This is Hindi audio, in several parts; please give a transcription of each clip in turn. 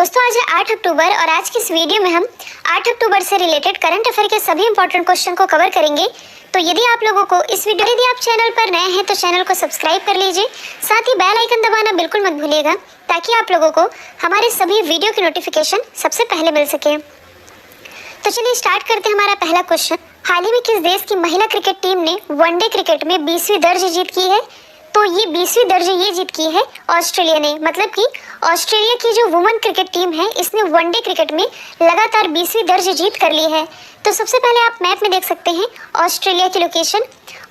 दोस्तों आज है 8 अक्टूबर और आज की इस वीडियो में हम 8 अक्टूबर से रिलेटेड करंट अफेयर के सभी इंपॉर्टेंट क्वेश्चन को कवर करेंगे। तो यदि आप लोगों को इस वीडियो यदि आप चैनल पर नए हैं तो चैनल को सब्सक्राइब कर लीजिए, साथ ही बेल आइकन दबाना बिल्कुल मत भूलिएगा ताकि आप लोगों को हमारे सभी वीडियो की नोटिफिकेशन सबसे पहले मिल सके। तो चलिए स्टार्ट करते हैं हमारा पहला क्वेश्चन। हाल ही में किस देश की महिला क्रिकेट टीम ने वनडे क्रिकेट में 20वीं दर्ज जीत की है? तो ये 20वीं दर्ज ये जीत की है ऑस्ट्रेलिया ने, मतलब कि ऑस्ट्रेलिया की जो वुमेन क्रिकेट टीम है इसने वनडे क्रिकेट में लगातार 20वीं दर्ज जीत कर ली है। तो सबसे पहले आप मैप में देख सकते हैं ऑस्ट्रेलिया की लोकेशन।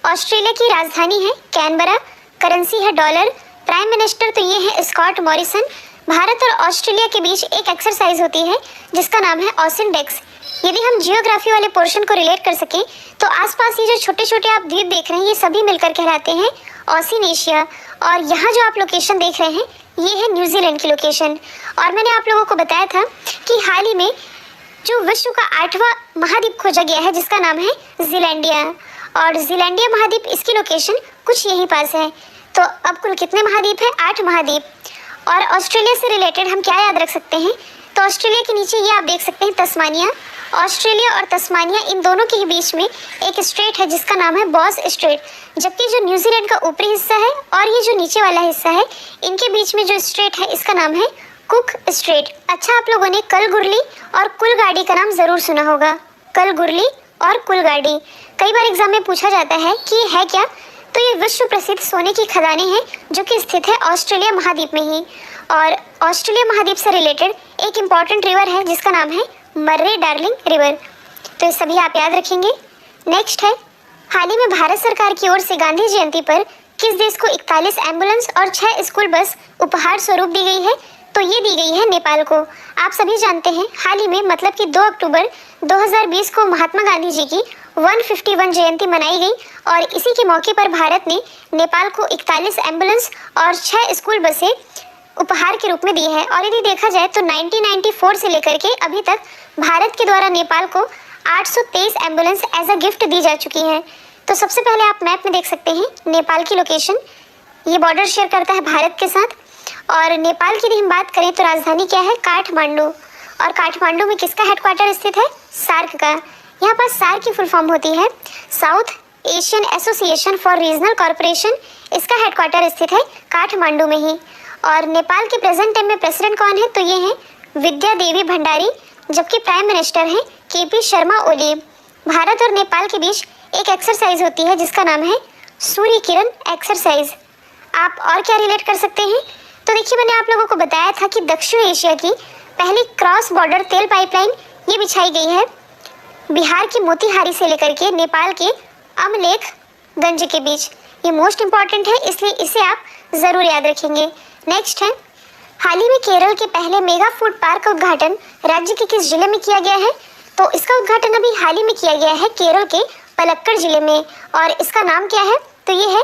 ऑस्ट्रेलिया की राजधानी है कैनबरा, करेंसी है डॉलर, प्राइम मिनिस्टर तो ये है स्कॉट मॉरिसन। भारत और ऑस्ट्रेलिया के बीच एक एक्सरसाइज होती है जिसका नाम है ऑसिनडेक्स। यदि हम जियोग्राफी वाले पोर्शन को रिलेट कर सकें तो आसपास ये जो छोटे छोटे आप द्वीप देख रहे हैं ये सभी मिलकर कहलाते हैं ऑसिनेशिया। और यहाँ जो आप लोकेशन देख रहे हैं ये है न्यूजीलैंड की लोकेशन। और मैंने आप लोगों को बताया था कि हाल ही में जो विश्व का 8वां महाद्वीप खोजा गया है जिसका नाम है जीलैंडिया, और जीलैंडिया महाद्वीप इसकी लोकेशन कुछ यहीं पास है। तो अब कुल कितने महाद्वीप है? 8 महाद्वीप। और ऑस्ट्रेलिया से रिलेटेड हम क्या याद रख सकते हैं? तो ऑस्ट्रेलिया के नीचे ये आप देख सकते हैं तस्मानिया। ऑस्ट्रेलिया और तस्मानिया इन दोनों के ही बीच में एक स्ट्रेट है जिसका नाम है बॉस स्ट्रेट, जबकि जो न्यूजीलैंड का ऊपरी हिस्सा है और ये जो नीचे वाला हिस्सा है इनके बीच में जो स्ट्रेट है इसका नाम है कुक स्ट्रेट। अच्छा, आप लोगों ने कलगुरली और कुलगाड़ी का नाम जरूर सुना होगा। कलगुरली और कुलगाड़ी कई बार एग्जाम में पूछा जाता है कि ये है क्या। तो ये विश्व प्रसिद्ध सोने की खदानें हैं जो कि स्थित है ऑस्ट्रेलिया महाद्वीप में ही। और ऑस्ट्रेलिया महाद्वीप से रिलेटेड एक इम्पॉर्टेंट रिवर है जिसका नाम है मर्रे डार्लिंग रिवर। तो ये सभी आप याद रखेंगे। नेक्स्ट है, हाल ही में भारत सरकार की ओर से गांधी जयंती पर किस देश को 41 एम्बुलेंस और 6 स्कूल बस उपहार स्वरूप दी गई है? तो ये दी गई है नेपाल को। आप सभी जानते हैं हाल ही में मतलब कि 2 अक्टूबर 2020 को महात्मा गांधी जी की 151 जयंती मनाई गई और इसी के मौके पर भारत ने नेपाल को 41 एम्बुलेंस और 6 स्कूल बसें उपहार के रूप में दी है। और यदि देखा जाए तो 1994 से लेकर के अभी तक भारत के द्वारा नेपाल को 823 एम्बुलेंस एज अ गिफ्ट दी जा चुकी है। तो सबसे पहले आप मैप में देख सकते हैं नेपाल की लोकेशन। ये बॉर्डर शेयर करता है भारत के साथ। और नेपाल की यदि हम बात करें तो राजधानी क्या है? काठमांडू। और काठमांडू में किसका हेडक्वार्टर स्थित है? सार्क का। यहाँ पर सार्क की फुल फॉर्म होती है south Asian association for regional corporation. इसका हेडक्वार्टर स्थित है काठमांडू में ही। और नेपाल के प्रेजेंट टाइम में प्रेसिडेंट कौन है? तो ये है विद्या देवी भंडारी, जबकि प्राइम मिनिस्टर है केपी शर्मा ओली। भारत और नेपाल के बीच एक एक्सरसाइज होती है जिसका नाम है सूर्य किरण एक्सरसाइज। आप और क्या रिलेट कर सकते हैं? तो देखिए, मैंने आप लोगों को बताया था कि दक्षिण एशिया की पहली क्रॉस बॉर्डर तेल पाइपलाइन ये बिछाई गई है बिहार के मोतिहारी से लेकर के नेपाल के अमलेखगंज के बीच। ये मोस्ट इंपॉर्टेंट है इसलिए इसे आप ज़रूर याद रखेंगे। नेक्स्ट है, हाल ही में केरल के पहले मेगा फूड पार्क का उद्घाटन राज्य के किस जिले में किया गया है? तो इसका उद्घाटन अभी हाल ही में किया गया है केरल के पलक्कड़ जिले में और इसका नाम क्या है? तो ये है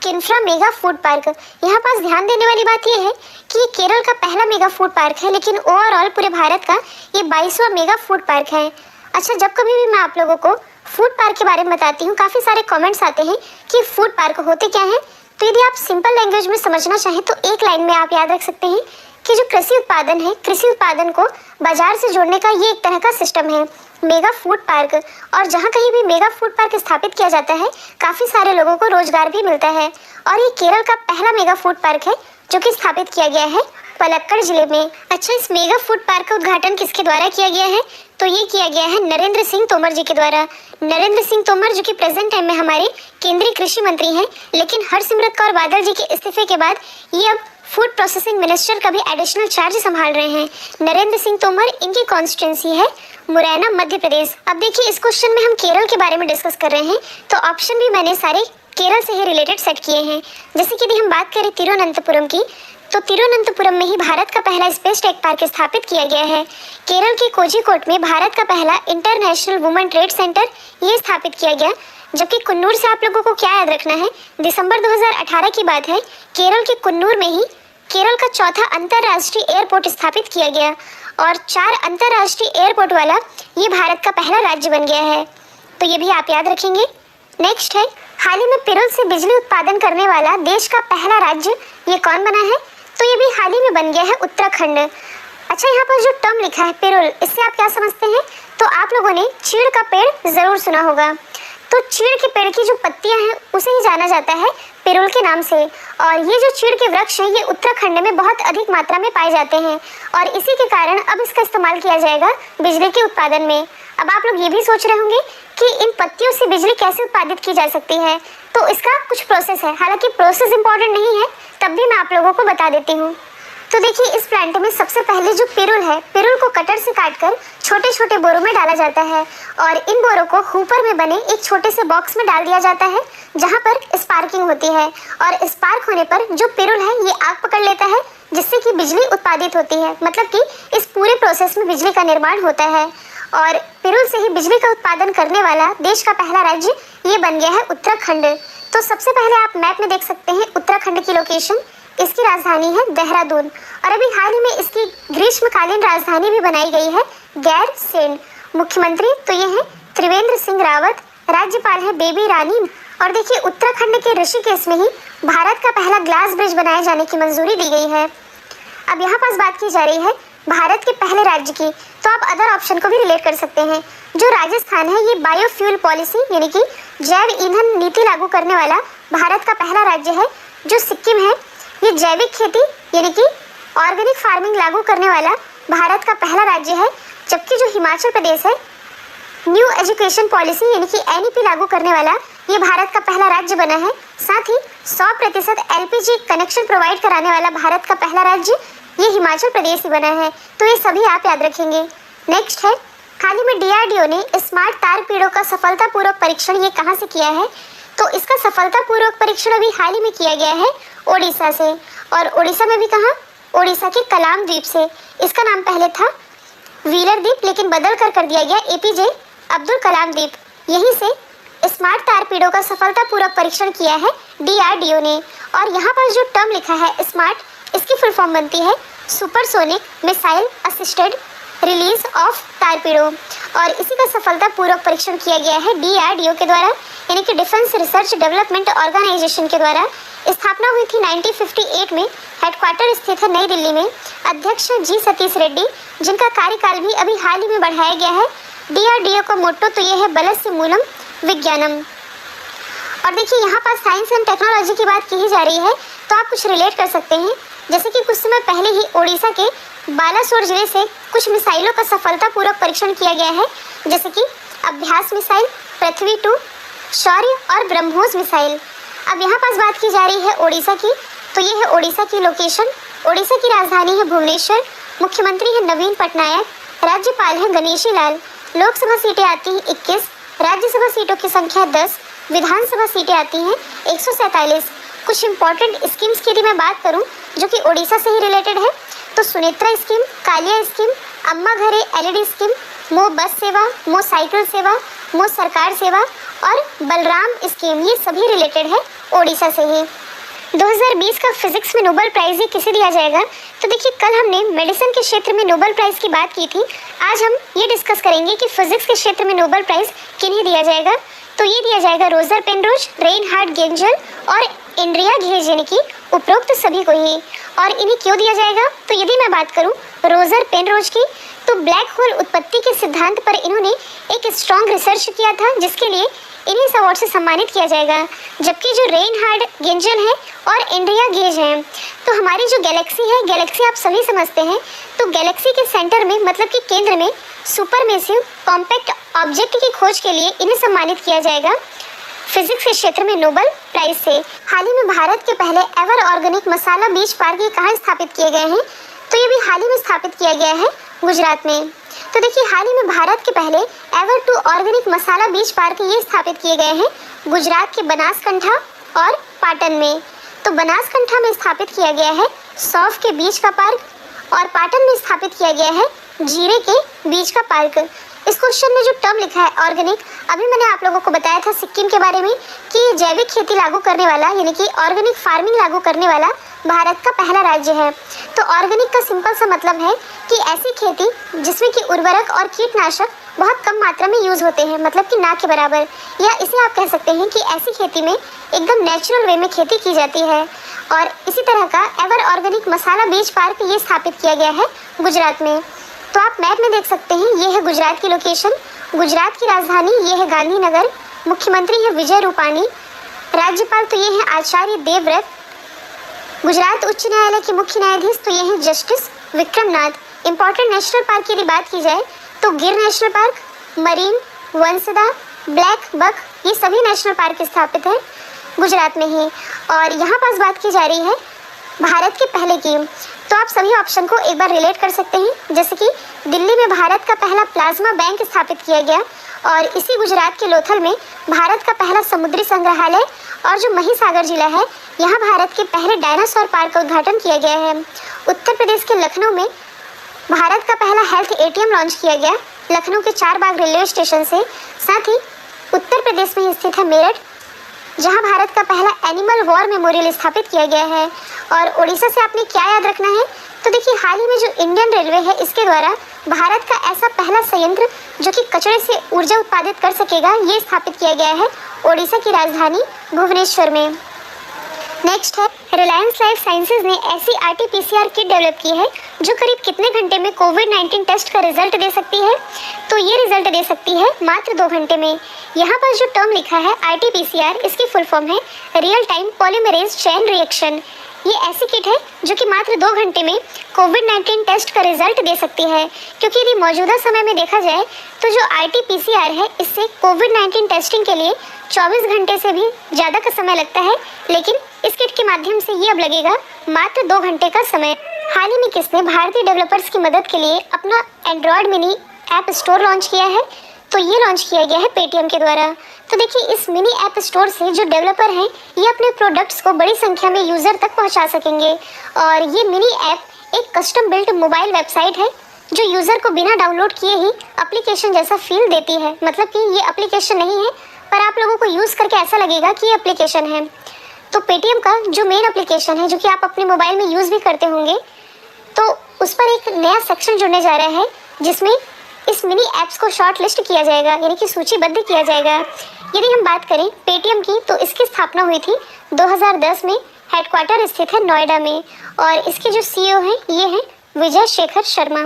किन्फ्रा मेगा फूड पार्क। यहाँ पास ध्यान देने वाली बात यह है कि ये केरल का पहला मेगा फूड पार्क है, लेकिन ओवरऑल पूरे भारत का ये 22वां मेगा फूड पार्क है। अच्छा, जब कभी भी मैं आप लोगों को फूड पार्क के बारे में बताती हूँ काफ़ी सारे कमेंट्स आते हैं कि फूड पार्क होते क्या हैं। तो यदि आप सिंपल लैंग्वेज में समझना चाहें तो एक लाइन में आप याद रख सकते हैं कि जो कृषि उत्पादन है, कृषि उत्पादन को बाजार से जोड़ने का ये एक तरह का सिस्टम है मेगा फूड पार्क। और जहाँ कहीं भी मेगा फूड पार्क स्थापित किया जाता है काफ़ी सारे लोगों को रोजगार भी मिलता है। और ये केरल का पहला मेगा फूड पार्क है जो कि स्थापित किया गया है पलक्कड़ जिले में। अच्छा, इस मेगा फूड पार्क का उद्घाटन किसके द्वारा किया गया है? तो ये किया गया है नरेंद्र सिंह तोमर जी के द्वारा। नरेंद्र सिंह तोमर जो कि प्रेजेंट टाइम में हमारे केंद्रीय कृषि मंत्री हैं, लेकिन हरसिमरत कौर बादल जी के इस्तीफे के बाद ये अब फूड प्रोसेसिंग मिनिस्टर का भी एडिशनल चार्ज संभाल रहे हैं। नरेंद्र सिंह तोमर, इनकी कॉन्स्टिट्यूंसी है मुरैना, मध्य प्रदेश। अब देखिए, इस क्वेश्चन में हम केरल के बारे में डिस्कस कर रहे हैं तो ऑप्शन भी मैंने सारे केरल से ही रिलेटेड सेट किए हैं। जैसे कि यदि हम बात करें तिरुवनंतपुरम की, तो तिरुवनंतपुरम में ही भारत का पहला स्पेस टेक पार्क स्थापित किया गया है। केरल के कोझिकोड में भारत का पहला इंटरनेशनल वुमेन ट्रेड सेंटर ये स्थापित किया गया। जबकि कुन्नूर से आप लोगों को क्या याद रखना है? दिसंबर 2018 की बात है, केरल के कुन्नूर में ही केरल का चौथा अंतर्राष्ट्रीय एयरपोर्ट स्थापित किया गया और 4 अंतर्राष्ट्रीय एयरपोर्ट वाला ये भारत का पहला राज्य बन गया है। तो ये भी आप याद रखेंगे। नेक्स्ट है, हाल ही में पिरूल से बिजली उत्पादन करने वाला देश का पहला राज्य ये कौन बना है? तो ये भी हाल ही में बन गया है उत्तराखंड। अच्छा, यहाँ पर जो टर्म लिखा है पिरुल, इससे आप क्या समझते हैं? तो आप लोगों ने चीड़ का पेड़ जरूर सुना होगा। तो चीड़ के पेड़ की जो पत्तियां हैं उसे ही जाना जाता है पिरुल के नाम से। और ये जो चीड़ के वृक्ष हैं ये उत्तराखंड में बहुत अधिक मात्रा में पाए जाते हैं और इसी के कारण अब इसका इस्तेमाल किया जाएगा बिजली के उत्पादन में। अब आप लोग ये भी सोच रहे होंगे कि इन पत्तियों से बिजली कैसे उत्पादित की जा सकती है, तो इसका कुछ प्रोसेस है। हालांकि प्रोसेस इंपॉर्टेंट नहीं है, तब भी मैं आप लोगों को बता देती हूँ। तो देखिए, इस प्लांट में सबसे पहले जो पिरुल है, पिरुल को कटर से काटकर छोटे छोटे बोरों में डाला जाता है और इन बोरों को हूपर में बने एक छोटे से बॉक्स में डाल दिया जाता है जहां पर स्पार्किंग होती है। और स्पार्क होने पर जो पिरुल है ये आग पकड़ लेता है जिससे कि बिजली उत्पादित होती है। मतलब कि इस पूरे प्रोसेस में बिजली का निर्माण होता है और पिरुल से ही बिजली का उत्पादन करने वाला देश का पहला राज्य ये बन गया है उत्तराखंड। तो सबसे पहले आप मैप में देख सकते हैं उत्तराखंड की लोकेशन। इसकी राजधानी है देहरादून और अभी हाल ही में इसकी ग्रीष्मकालीन राजधानी भी बनाई गई है गैरसेन। मुख्यमंत्री तो ये है त्रिवेंद्र सिंह रावत, राज्यपाल है बेबी रानी। और देखिए, उत्तराखंड के ऋषिकेश में ही भारत का पहला ग्लास ब्रिज बनाए जाने की मंजूरी दी गई है। अब यहाँ पास बात की जा रही है भारत के पहले राज्य की, तो आप अदर ऑप्शन को भी रिलेट कर सकते हैं। जो राजस्थान है ये बायोफ्यूल पॉलिसी यानी कि जैव ईंधन नीति लागू करने वाला भारत का पहला राज्य है। जो सिक्किम है ये जैविक खेती यानी कि ऑर्गेनिक फार्मिंग लागू करने वाला भारत का पहला राज्य है। जबकि जो हिमाचल प्रदेश है न्यू एजुकेशन पॉलिसी यानी कि एनईपी लागू करने वाला ये भारत का पहला राज्य बना है। साथ ही 100% एलपीजी कनेक्शन प्रोवाइड कराने वाला भारत का पहला राज्य ये हिमाचल प्रदेश ही बना है। तो ये सभी आप याद रखेंगे। नेक्स्ट है, हाल ही में डीआरडीओ ने स्मार्ट तार पेड़ों का सफलतापूर्वक परीक्षण ये कहाँ से किया है? तो इसका सफलतापूर्वक परीक्षण अभी हाल ही में किया गया है ओडिशा से। और ओडिशा में भी कहाँ? ओडिशा के कलाम द्वीप से। इसका नाम पहले था व्हीलर द्वीप लेकिन बदल कर दिया गया एपीजे अब्दुल कलाम द्वीप। यहीं से स्मार्ट तार पेड़ों का सफलतापूर्वक परीक्षण किया है डीआरडीओ ने। और यहाँ पर जो टर्म लिखा है स्मार्ट, इसकी फुल फॉर्म बनती है supersonic missile assisted release of torpedo. और इसी का सफलतापूर्वक परीक्षण किया गया है डीआरडीओ के द्वारा यानी कि डिफेंस रिसर्च डेवलपमेंट ऑर्गेनाइजेशन के द्वारा। स्थापना हुई थी 1958 में। हेडक्वार्टर स्थित है नई दिल्ली में। अध्यक्ष जी सतीश रेड्डी, जिनका कार्यकाल भी अभी हाल ही में बढ़ाया गया है। डीआरडीओ का मोटो तो ये है बलस्य मूलम विज्ञानम। और देखिए, यहाँ पर साइंस एंड टेक्नोलॉजी की बात की ही जा रही है तो आप कुछ रिलेट कर सकते हैं। जैसे कि कुछ समय पहले ही ओडिशा के बालासोर जिले से कुछ मिसाइलों का सफलतापूर्वक परीक्षण किया गया है, जैसे कि अभ्यास मिसाइल, पृथ्वी 2, शौर्य और ब्रह्मोस मिसाइल। अब यहाँ पास बात की जा रही है ओडिशा की, तो ये है ओडिशा की लोकेशन। ओडिशा की राजधानी है भुवनेश्वर। मुख्यमंत्री है नवीन पटनायक। राज्यपाल है गणेशी लाल। लोकसभा सीटें आती हैं 21, राज्यसभा सीटों की संख्या 10, विधानसभा सीटें आती हैं 147। कुछ इंपॉर्टेंट स्कीम्स की यदि मैं बात करूं जो कि ओडिशा से ही रिलेटेड है, तो सुनेत्रा स्कीम, कालिया स्कीम, अम्मा घरे एलईडी स्कीम, मो बस सेवा, मो साइकिल सेवा, मो सरकार सेवा और बलराम स्कीम, ये सभी रिलेटेड है ओडिशा से ही। 2020 का फिजिक्स में नोबेल प्राइज़ ये किसे दिया जाएगा? तो देखिए, कल हमने मेडिसिन के क्षेत्र में नोबेल प्राइज़ की बात की थी। आज हम ये डिस्कस करेंगे कि फिजिक्स के क्षेत्र में नोबेल प्राइज़ किन्हें दिया जाएगा। तो ये दिया जाएगा रोजर पेनरोज, रेनहार्ड गेंजल और इंड्रिया घेज, यानी कि उपरोक्त सभी को ही। और इन्हें क्यों दिया जाएगा? तो यदि मैं बात करूं रोजर पेनरोज की, तो ब्लैक होल उत्पत्ति के सिद्धांत पर इन्होंने एक स्ट्रॉन्ग रिसर्च किया था जिसके लिए इन्हें इस अवार्ड से सम्मानित किया जाएगा। जबकि जो रेनहार्ड गेंजल है और इंड्रिया घेज हैं, तो हमारी जो गैलेक्सी है, गैलेक्सी आप सभी समझते हैं, तो गैलेक्सी के सेंटर में मतलब कि केंद्र में सुपरमेसिव कॉम्पैक्ट ऑब्जेक्ट की खोज के लिए इन्हें सम्मानित किया जाएगा फिजिक्स के क्षेत्र में नोबेल प्राइज से। हाल ही में भारत के पहले एवर ऑर्गेनिक मसाला बीज पार्क ये कहाँ स्थापित किए गए हैं? तो ये भी हाल ही में स्थापित किया गया है गुजरात में। तो देखिए, हाल ही में भारत के पहले एवर 2 ऑर्गेनिक मसाला बीज पार्क ये स्थापित किए गए हैं गुजरात के बनासकंठा और पाटन में। तो बनासकंठा में स्थापित किया गया है सौंफ के बीज का पार्क और पाटन में स्थापित किया गया है जीरे के बीज का पार्क। इस क्वेश्चन में जो टर्म लिखा है ऑर्गेनिक, अभी मैंने आप लोगों को बताया था सिक्किम के बारे में कि ये जैविक खेती लागू करने वाला यानी कि ऑर्गेनिक फार्मिंग लागू करने वाला भारत का पहला राज्य है। तो ऑर्गेनिक का सिंपल सा मतलब है कि ऐसी खेती जिसमें कि उर्वरक और कीटनाशक बहुत कम मात्रा में यूज़ होते हैं, मतलब कि ना के बराबर, या इसे आप कह सकते हैं कि ऐसी खेती में एकदम नेचुरल वे में खेती की जाती है। और इसी तरह का एवर ऑर्गेनिक मसाला बीज पार्क ये स्थापित किया गया है गुजरात में। तो आप मैप में देख सकते हैं, ये है गुजरात की लोकेशन। गुजरात की राजधानी ये है गांधीनगर। मुख्यमंत्री है विजय रूपानी। राज्यपाल तो ये है आचार्य देवव्रत। गुजरात उच्च न्यायालय के मुख्य न्यायाधीश तो ये हैं justice Vikram Nath. Important national park की यदि बात की जाए तो गिर national park, marine, Vansda, black buck, ये सभी नेशनल पार्क स्थापित हैं गुजरात में ही। और यहाँ पास बात की जा रही है भारत के पहले की, तो आप सभी ऑप्शन को एक बार रिलेट कर सकते हैं। जैसे कि दिल्ली में भारत का पहला प्लाज्मा बैंक स्थापित किया गया, और इसी गुजरात के लोथल में भारत का पहला समुद्री संग्रहालय, और जो महिसागर जिला है यहाँ भारत के पहले डायनासोर पार्क का उद्घाटन किया गया है। उत्तर प्रदेश के लखनऊ में भारत का पहला हेल्थ एटीएम लॉन्च किया गया लखनऊ के चारबाग रेलवे स्टेशन से। साथ ही उत्तर प्रदेश में स्थित है मेरठ, जहां भारत का पहला एनिमल वॉर मेमोरियल स्थापित किया गया है। और उड़ीसा से आपने क्या याद रखना है, तो देखिए हाल ही में जो इंडियन रेलवे है इसके द्वारा भारत का ऐसा पहला संयंत्र जो कि कचरे से ऊर्जा उत्पादित कर सकेगा, ये स्थापित किया गया है उड़ीसा की राजधानी भुवनेश्वर में। नेक्स्ट है रिलायंस लाइफ साइंसेज ने ऐसी RT-PCR किट डेवलप की है जो करीब कितने घंटे में कोविड-19 टेस्ट का रिजल्ट दे सकती है, तो ये रिजल्ट दे सकती है मात्र 2 घंटे में। यहाँ पर जो टर्म लिखा है RT-PCR, इसकी फुल फॉर्म है real time polymerase chain reaction. ये ऐसी किट है जो कि मात्र 2 घंटे में कोविड-19 टेस्ट का रिजल्ट दे सकती है, क्योंकि यदि मौजूदा समय में देखा जाए तो जो RT-PCR है इससे कोविड-19 टेस्टिंग के लिए 24 घंटे से भी ज़्यादा का समय लगता है, लेकिन इस किट के माध्यम से ये अब लगेगा मात्र 2 घंटे का समय। हाल ही में किसने भारतीय डेवलपर्स की मदद के लिए अपना Android mini app store launch किया है, तो ये लॉन्च किया गया है पेटीएम के द्वारा। तो देखिए इस मिनी ऐप स्टोर से जो डेवलपर हैं ये अपने प्रोडक्ट्स को बड़ी संख्या में यूज़र तक पहुंचा सकेंगे। और ये मिनी ऐप एक कस्टम बिल्ट मोबाइल वेबसाइट है जो यूज़र को बिना डाउनलोड किए ही एप्लीकेशन जैसा फील देती है। मतलब कि ये एप्लीकेशन नहीं है, पर आप लोगों को यूज़ करके ऐसा लगेगा कि ये एप्लीकेशन है। तो पेटीएम का जो मेन एप्लीकेशन है जो कि आप अपने मोबाइल में यूज़ भी करते होंगे, तो उस पर एक नया सेक्शन जुड़ने जा रहा है जिसमें इस मिनी ऐप्स को शॉर्ट लिस्ट किया जाएगा, यानी कि सूचीबद्ध किया जाएगा। यदि हम बात करें पेटीएम की, तो इसकी स्थापना हुई थी 2010 में। हेडक्वार्टर स्थित है नोएडा में, और इसके जो CEO हैं ये हैं विजय शेखर शर्मा।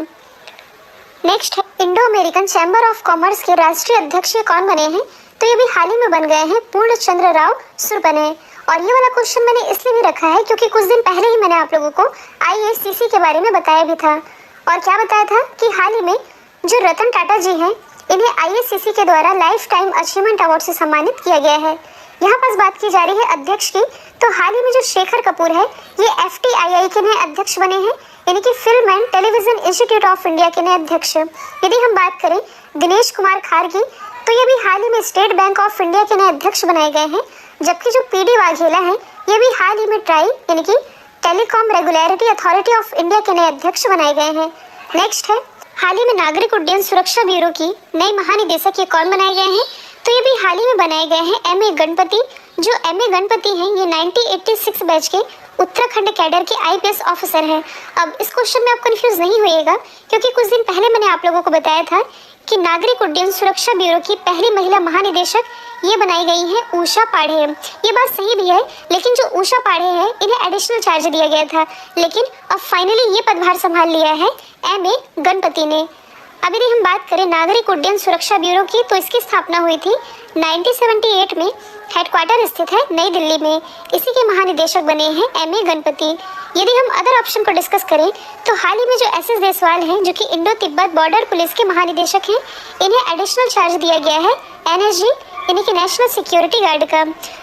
नेक्स्ट है Indo American chamber of commerce के राष्ट्रीय अध्यक्ष कौन बने हैं, तो ये भी हाल ही में बन गए हैं पूर्ण चंद्र राव सुरपने। और ये वाला क्वेश्चन मैंने इसलिए भी रखा है क्योंकि कुछ दिन पहले ही मैंने आप लोगों को IACC के बारे में बताया भी था। और क्या बताया था कि हाल ही में जो रतन टाटा जी हैं इन्हें IACC के द्वारा लाइफ टाइम अचीवमेंट अवार्ड से सम्मानित किया गया है। यहाँ पास बात की जा रही है अध्यक्ष की, तो हाल ही में जो शेखर कपूर है ये FTII के नए अध्यक्ष बने हैं, यानी कि film and television institute of India के नए अध्यक्ष। यदि हम बात करें दिनेश कुमार खार की, तो ये भी हाल ही में स्टेट बैंक ऑफ इंडिया के नए अध्यक्ष बनाए गए हैं। जबकि जो PD वाघेला हैं ये भी हाल ही में ट्राई यानी कि telecom regulatory authority of India के नए अध्यक्ष बनाए गए हैं। नेक्स्ट है हाल ही में नागरिक उड्डयन सुरक्षा ब्यूरो की नई महानिदेशक ये कौन बनाए गए हैं, तो ये भी हाल ही में बनाए गए हैं MA गणपति। जो MA गणपति हैं ये 1986 बैच के उत्तराखंड कैडर के IPS ऑफिसर हैं। अब इस क्वेश्चन में आप कंफ्यूज नहीं होइएगा, क्योंकि कुछ दिन पहले मैंने आप लोगों को बताया था कि नागरिक उड्डयन सुरक्षा ब्यूरो की पहली महिला महानिदेशक ये बनाई गई है उषा पाढ़े। ये बात सही भी है, लेकिन जो उषा पाढ़े है इन्हें एडिशनल चार्ज दिया गया था, लेकिन अब फाइनली ये पदभार संभाल लिया है MA गणपति ने। अब यदि हम बात करें नागरिक उड्डयन सुरक्षा ब्यूरो की, तो इसकी स्थापना हुई थी 1978 में। हेडक्वार्टर स्थित है नई दिल्ली में। इसी के महानिदेशक बने हैं MA गणपति। यदि हम अदर ऑप्शन को डिस्कस करें, तो हाल ही में जो SS देसवाल हैं जो कि इंडो तिब्बत बॉर्डर पुलिस के महानिदेशक हैं, इन्हें एडिशनल चार्ज दिया गया है NSG यानी कि नेशनल सिक्योरिटी गार्ड का।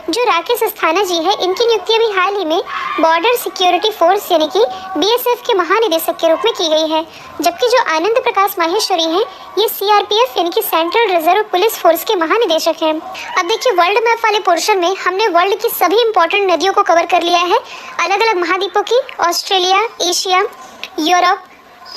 जो राकेश अस्थाना जी है इनकी नियुक्ति भी हाल ही में बॉर्डर सिक्योरिटी फोर्स यानी कि BSF के महानिदेशक के रूप में की गई है। जबकि जो आनंद प्रकाश माहेश्वरी हैं ये CRPF यानी कि सेंट्रल रिजर्व पुलिस फोर्स के महानिदेशक हैं। अब देखिए वर्ल्ड मैप वाले पोर्शन में हमने वर्ल्ड की सभी इंपॉर्टेंट नदियों को कवर कर लिया है, अलग अलग महाद्वीपों की, Australia, Asia, Europe,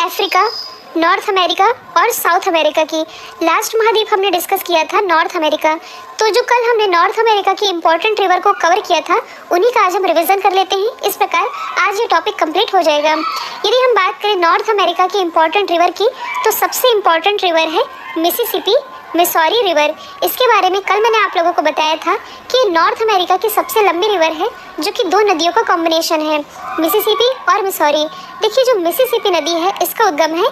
Africa, north America और साउथ अमेरिका की। लास्ट महाद्वीप हमने डिस्कस किया था नॉर्थ अमेरिका। तो जो कल हमने नॉर्थ अमेरिका की इंपॉर्टेंट रिवर को कवर किया था, उन्हीं का आज हम रिवीजन कर लेते हैं। इस प्रकार आज ये टॉपिक कंप्लीट हो जाएगा। यदि हम बात करें नॉर्थ अमेरिका की इंपॉर्टेंट रिवर की, तो सबसे इंपॉर्टेंट रिवर है मिसिसिपी मिसौरी रिवर। इसके बारे में कल मैंने आप लोगों को बताया था कि नॉर्थ अमेरिका की सबसे लंबी रिवर है, जो कि दो नदियों का कॉम्बिनेशन है, मिसिसिपी और मिसौरी। देखिए, जो मिसिसिपी नदी है इसका उद्गम है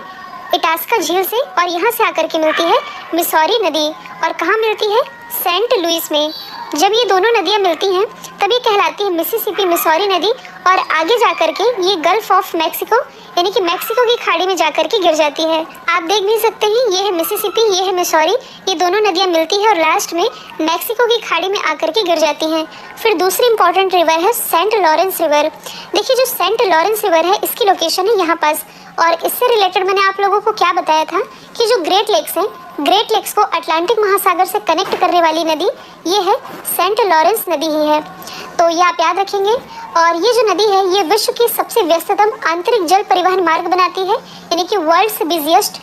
इटास्का झील से और यहाँ से आकर के मिलती है मिसौरी नदी। और कहाँ मिलती है? सेंट लुइस में। जब ये दोनों नदियाँ मिलती हैं तब ये कहलाती है मिसिसिपी मिसौरी नदी, और आगे जाकर के ये गल्फ ऑफ मैक्सिको यानी कि मैक्सिको की खाड़ी में जाकर के गिर जाती है। आप देख भी सकते हैं, ये है मिसिसिपी, ये है मिसौरी, ये दोनों नदियाँ मिलती है और लास्ट में मैक्सिको की खाड़ी में आकर के गिर जाती हैं। फिर दूसरी इंपॉर्टेंट रिवर है सेंट लॉरेंस रिवर। देखिए, जो सेंट लॉरेंस रिवर है इसकी लोकेशन है यहाँ पास। और इससे रिलेटेड मैंने आप लोगों को क्या बताया था कि जो ग्रेट लेक्स हैं, ग्रेट लेक्स को अटलांटिक महासागर से कनेक्ट करने वाली नदी ये है सेंट लॉरेंस नदी ही है। तो ये आप याद रखेंगे। और ये जो नदी है ये विश्व की सबसे व्यस्ततम आंतरिक जल परिवहन मार्ग बनाती है, यानी कि world's busiest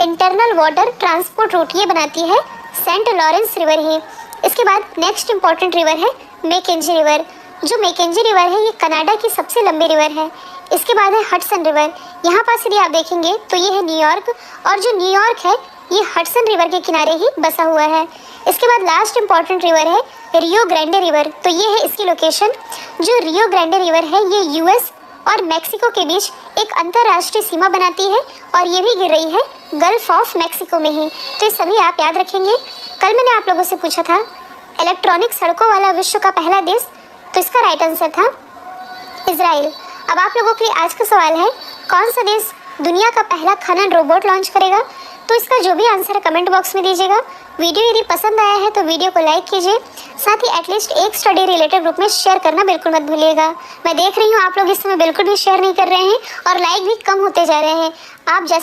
internal water transport route ये बनाती है सेंट लॉरेंस रिवर ही। इसके बाद नेक्स्ट इंपॉर्टेंट रिवर है मैकेंजी रिवर। जो मैकेंजी रिवर है ये कनाडा की सबसे लंबी रिवर है। इसके बाद है हडसन रिवर। यहाँ पास यदि आप देखेंगे तो ये है न्यूयॉर्क, और जो न्यूयॉर्क है ये हडसन रिवर के किनारे ही बसा हुआ है। इसके बाद लास्ट इंपॉर्टेंट रिवर है रियो ग्रांडे रिवर। तो ये है इसकी लोकेशन। जो रियो ग्रांडे रिवर है ये यूएस और मैक्सिको के बीच एक अंतर्राष्ट्रीय सीमा बनाती है, और ये भी गिर रही है गल्फ ऑफ मैक्सिको में ही। तो ये सभी आप याद रखेंगे। कल मैंने आप लोगों से पूछा था इलेक्ट्रॉनिक सड़कों वाला विश्व का पहला देश, तो इसका राइट आंसर था इजराइल। अब आप लोगों के लिए आज का सवाल है, कौन सा देश दुनिया का पहला खनन रोबोट लॉन्च करेगा? तो इसका जो भी आंसर है कमेंट बॉक्स में दीजिएगा। वीडियो यदि पसंद आया है तो वीडियो को लाइक कीजिए, साथ ही एटलीस्ट एक स्टडी रिलेटेड ग्रुप में शेयर करना बिल्कुल मत भूलिएगा। मैं देख रही हूँ आप लोग इस समय बिल्कुल भी शेयर नहीं कर रहे हैं और लाइक भी कम होते जा रहे हैं। आप जैसे